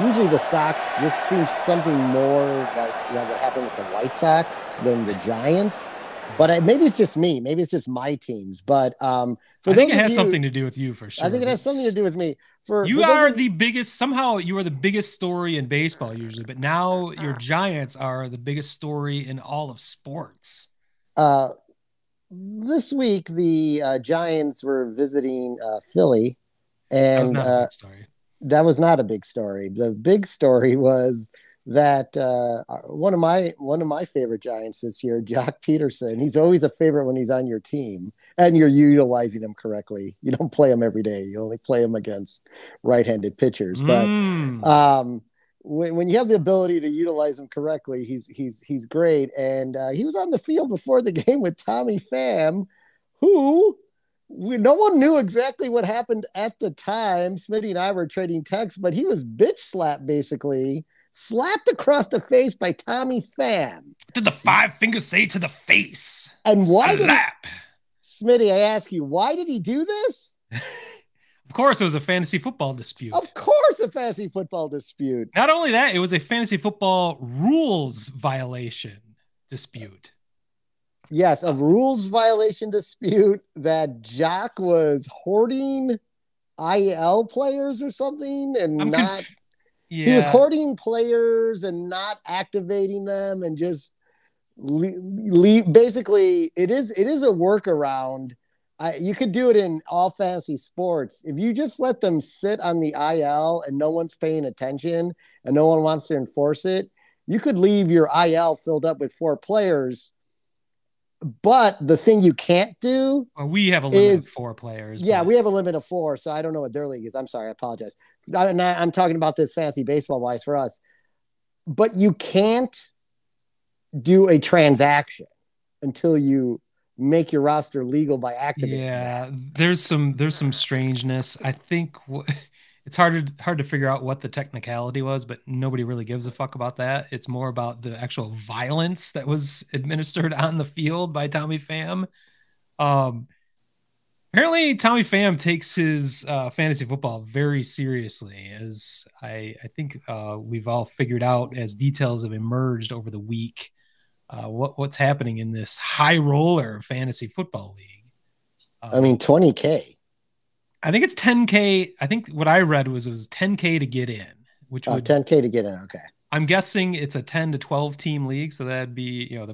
usually the Sox, this seems something more like that would happen with the White Sox than the Giants. Yeah. But maybe it's just me. Maybe it's just my teams. But for I think those it of has you, something to do with you for I think sure. it has something to do with me. For You those are of the biggest, somehow you are the biggest story in baseball usually, but now your Giants are the biggest story in all of sports. uh, this week, the Giants were visiting Philly, That was and not a big story. that was not a big story. The big story was that one of my favorite Giants this year, Joc Pederson. He's always a favorite when he's on your team, and you're utilizing him correctly. You don't play him every day. You only play him against right-handed pitchers. But Mm. um, when you have the ability to utilize him correctly, he's great. And he was on the field before the game with Tommy Pham, who no one knew exactly what happened at the time. Smitty and I were trading texts, but he was bitch slapped, basically slapped across the face by Tommy Pham. What did the five fingers say to the face? And why did he, Slap. Smitty? I ask you, why did he do this? Of course, it was a fantasy football dispute. Of course, a fantasy football dispute. Not only that, it was a fantasy football rules violation dispute. Yes, a rules violation dispute that Joc was hoarding IL players or something and I'm not. He was Yeah. hoarding players and not activating them and just basically it is a workaround. You could do it in all fantasy sports. If you just let them sit on the IL and no one's paying attention and no one wants to enforce it, you could leave your IL filled up with 4 players. But the thing you can't do Well, we have a limit of is, 4 players. yeah, But we have a limit of 4, so I don't know what their league is. I'm sorry, I apologize. I'm talking about this fantasy baseball wise for us. But you can't do a transaction until you make your roster legal by activating yeah, that. there's some strangeness. I think it's hard to figure out what the technicality was, but nobody really gives a fuck about that. It's more about the actual violence that was administered on the field by Tommy Pham. Um, Apparently, Tommy Pham takes his fantasy football very seriously, as I think we've all figured out as details have emerged over the week. What's happening in this high roller fantasy football league? I mean, 20K. I think it's 10K. I think what I read was it was 10K to get in, which Oh, would 10K to get in. Okay. I'm guessing it's a 10 to 12 team league, so that'd be the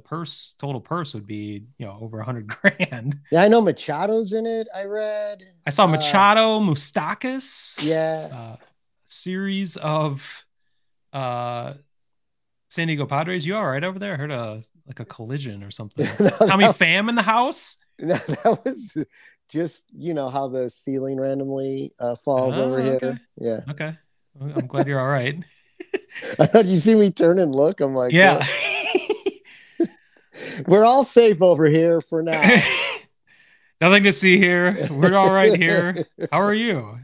total purse would be over 100 grand. Yeah, I know Machado's in it. I read. I saw Machado, Mustakas, Yeah. series of uh San Diego Padres. You all right over there? I heard a collision or something. Is Tommy Pham in the house? That was just how the ceiling randomly falls over Okay. here. Yeah. Okay. Well, I'm glad you're all right. I thought you see me turn and look. I'm like, Yeah. we're all safe over here for now. Nothing to see here. We're all right here. How are you?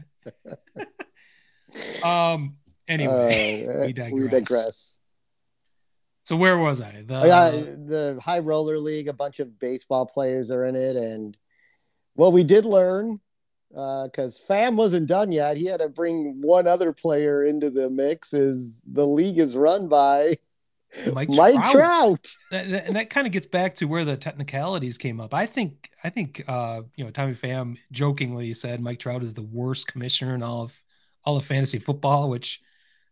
Anyway, we digress. So where was I? The high roller league, a bunch of baseball players are in it. And well, we did learn, because Pham wasn't done yet. He had to bring one other player into the mix. Is the league is run by Mike Trout. And that kind of gets back to where the technicalities came up. I think Tommy Pham jokingly said Mike Trout is the worst commissioner in all of fantasy football, which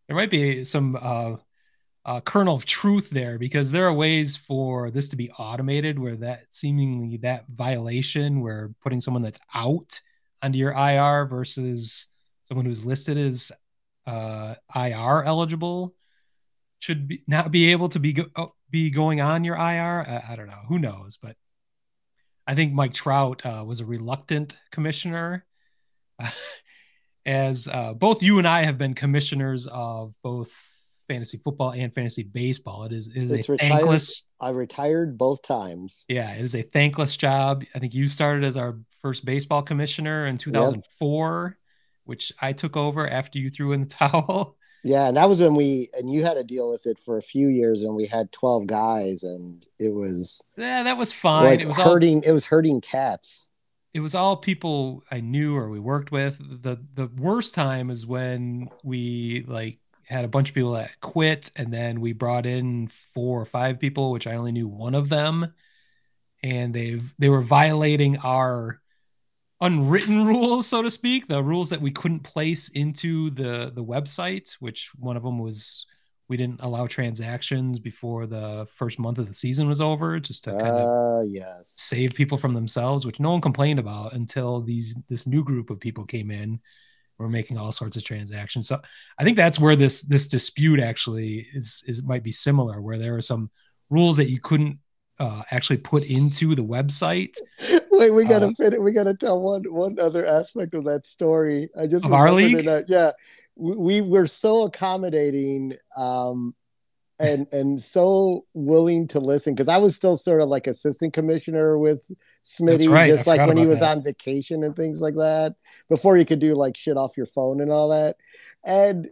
there might be some kernel of truth there, because there are ways for this to be automated where that violation, where putting someone that's out onto your IR versus someone who's listed as IR eligible, should not be able to be going on your IR. I don't know. Who knows? But I think Mike Trout was a reluctant commissioner, as both you and I have been commissioners of both fantasy football and fantasy baseball. It's a thankless. I retired both times. Yeah, it is a thankless job. I think you started as our first baseball commissioner in 2004, which I took over after you threw in the towel. Yeah, and that was when you had to deal with it for a few years, and we had 12 guys, and it was that was fine. Like it was hurting cats. It was all people I knew or we worked with. The worst time is when we had a bunch of people that quit, and then we brought in 4 or 5 people, which I only knew one of them, and they were violating our unwritten rules, so to speak, the rules that we couldn't place into the website, which one of them was we didn't allow transactions before the first month of the season was over, just to kind of save Yes. people from themselves, which no one complained about until this new group of people came in. We're making all sorts of transactions. So I think that's where this dispute actually is might be similar, where there are some rules that you couldn't actually put into the website. Wait, we gotta fit it. We gotta tell one other aspect of that story. I just Of our remembered league. it. Yeah, we were so accommodating, and so willing to listen, because I was still sort of like assistant commissioner with That's Smitty, right. I just like forgot when he about was that. on vacation and things like that, before you could do like shit off your phone and all that. And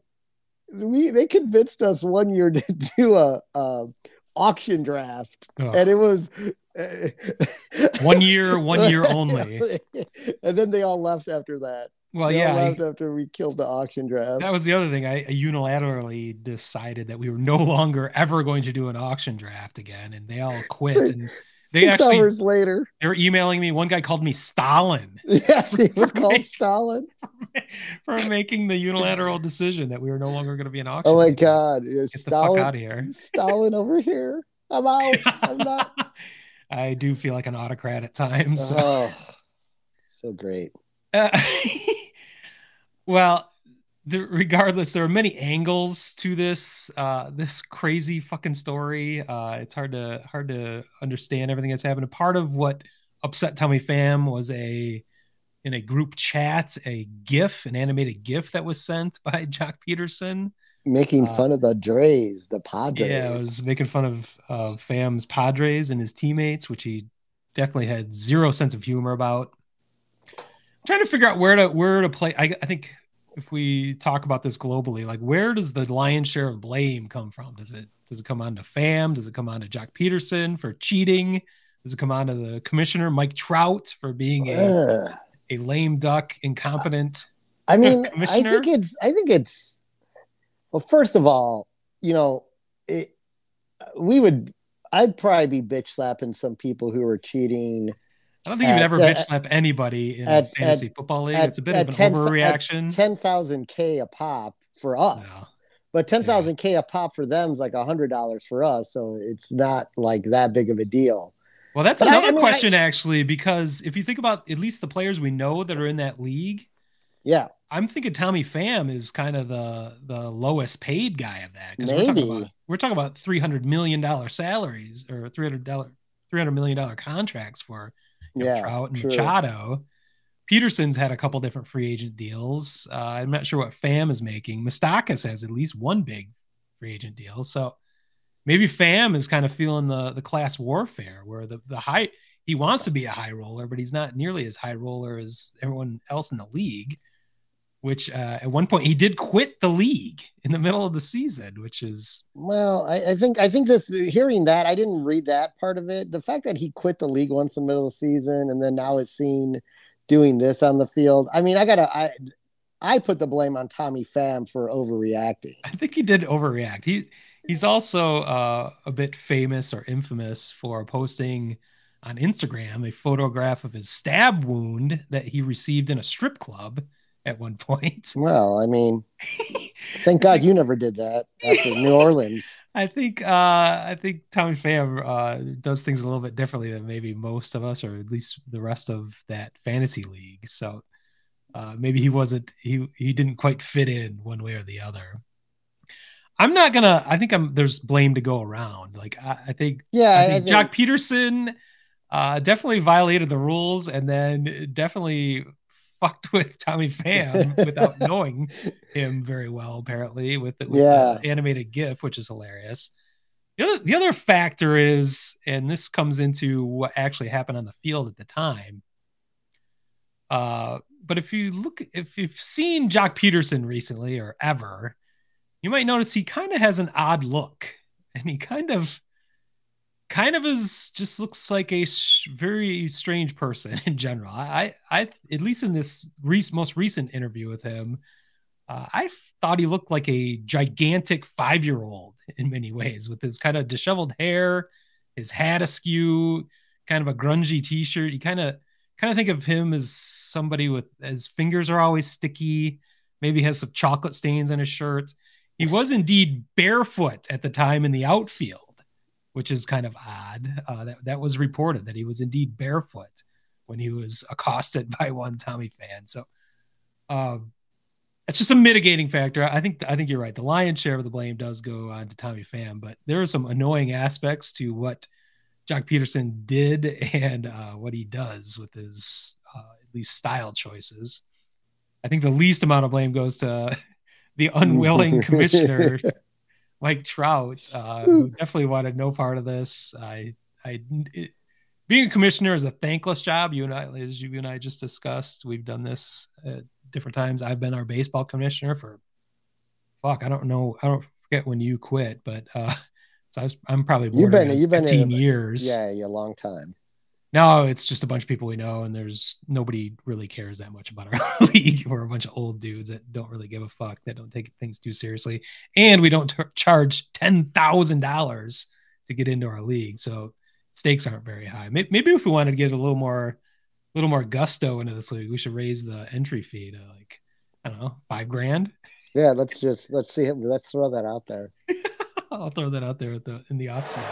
they convinced us one year to do a auction draft, Ugh. and it was 1 year only. and then they all left after that. Well, They all yeah, left after we killed the auction draft. that was the other thing. I unilaterally decided that we were no longer ever going to do an auction draft again, and they all quit. So, And they 6 hours actually later, they were emailing me. One guy called me Stalin yes, for, he for, was called Stalin. for making the unilateral decision that we were no longer going to be an Oh auction my team. Like, God, get the fuck Stalin, out of here. Stalin over here. I'm out. I'm not. I do feel like an autocrat at times. So. Oh, so great. Uh, well, regardless, there are many angles to this crazy fucking story. It's hard to understand everything that's happened. Part of what upset Tommy Pham was in a group chat, an animated GIF that was sent by Joc Pederson. Making fun of the Drays, the Yeah, it Padres. was making fun of Pham's Padres and his teammates, which he definitely had zero sense of humor about. I'm trying to figure out where to play. I think if we talk about this globally, like, where does the lion's share of blame come from? Does it come on to Pham? Does it come on to Joc Pederson for cheating? Does it come on to the commissioner Mike Trout for being a lame duck, incompetent I mean, commissioner? I think it's well, first of all, you know, it, we would, I'd probably be bitch slapping some people who are cheating I don't think you would at ever bitch slap anybody in a at at fantasy football league. at It's a bit of at an 10 at overreaction. 10,000 K a pop for No. us. But Yeah. 10,000 K a pop for them is like $100 for us, so it's not like that big of a deal. Well, that's But another question, actually, because if you think about at least the players we know that are in that league, yeah, I'm thinking Tommy Pham is kind of the lowest paid guy of that, because maybe. we're talking about $300 million salaries, or $300 million contracts for Yeah, Trout and true. Machado. Peterson's had a couple different free agent deals. I'm not sure what Pham is making. Moustakas has at least one big free agent deal. So maybe Pham is kind of feeling the class warfare, where the high, he wants to be a high roller, but he's not nearly as high roller as everyone else in the league. Which at one point he did quit the league in the middle of the season, which is, well, I think this, hearing that, I didn't read that part of it. The fact that he quit the league once in the middle of the season and then now is seen doing this on the field. I mean, I put the blame on Tommy Pham for overreacting. I think he did overreact. He's also a bit famous or infamous for posting on Instagram a photograph of his stab wound that he received in a strip club at one point. Well, I mean, thank God you never did that after New Orleans. I think Tommy Pham does things a little bit differently than maybe most of us, or at least the rest of that fantasy league. So maybe he didn't quite fit in one way or the other. I think there's blame to go around. Like, I think, Yeah, I Joc think Pederson definitely violated the rules, and then definitely fucked with Tommy Pham without knowing him very well, apparently, with yeah. the animated GIF, which is hilarious. The other factor is, and this comes into what actually happened on the field at the time. But if you've seen Joc Pederson recently or ever, you might notice he kind of has an odd look, and he kind of is, just looks like a very strange person in general. I at least in this most recent interview with him, I thought he looked like a gigantic 5-year-old in many ways with his kind of disheveled hair, his hat askew, kind of a grungy t-shirt. You kind of think of him as somebody with his fingers are always sticky, maybe has some chocolate stains on his shirt. He was indeed barefoot at the time in the outfield, which is kind of odd. That was reported that he was indeed barefoot when he was accosted by one Tommy fan. So it's just a mitigating factor. I think you're right. The lion's share of the blame does go on to Tommy Pham, but there are some annoying aspects to what Joc Pederson did and what he does with his at least style choices. I think the least amount of blame goes to the unwilling commissioner, Mike Trout, who definitely wanted no part of this. Being a commissioner is a thankless job. As you and I just discussed, we've done this at different times. I've been our baseball commissioner for, I don't know, I don't forget when you quit, but so I'm probably more than you've been 15 in years. Yeah, a long time. No, it's just a bunch of people we know, and there's nobody really cares that much about our league. We're a bunch of old dudes that don't really give a fuck, that don't take things too seriously, and we don't charge $10,000 to get into our league, so stakes aren't very high. Maybe if we wanted to get a little more gusto into this league, we should raise the entry fee to like, I don't know, $5,000. Yeah, let's see it. Let's throw that out there. I'll throw that out there in the off season.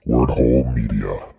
Word Hole Media.